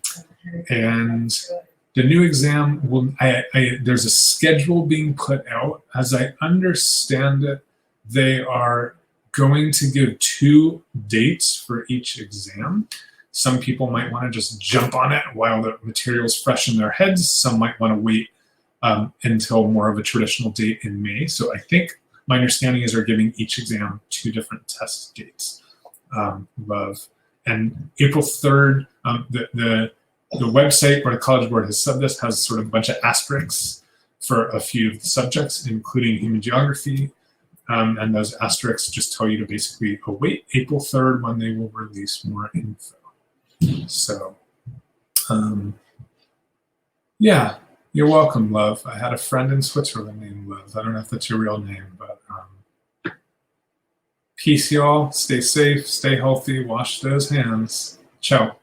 the new exam, there's a schedule being put out. As I understand it, they are going to give 2 dates for each exam. Some people might want to just jump on it while the material's fresh in their heads. Some might want to wait until more of a traditional date in May. So I think my understanding is they're giving each exam 2 different test dates. And April 3rd, the website where the College Board has said this has sort of a bunch of asterisks for a few of the subjects, including human geography. And those asterisks just tell you to basically await April 3rd when they will release more info. So, yeah, you're welcome, Love. I had a friend in Switzerland named Love. I don't know if that's your real name, but peace, y'all. Stay safe, stay healthy, wash those hands. Ciao.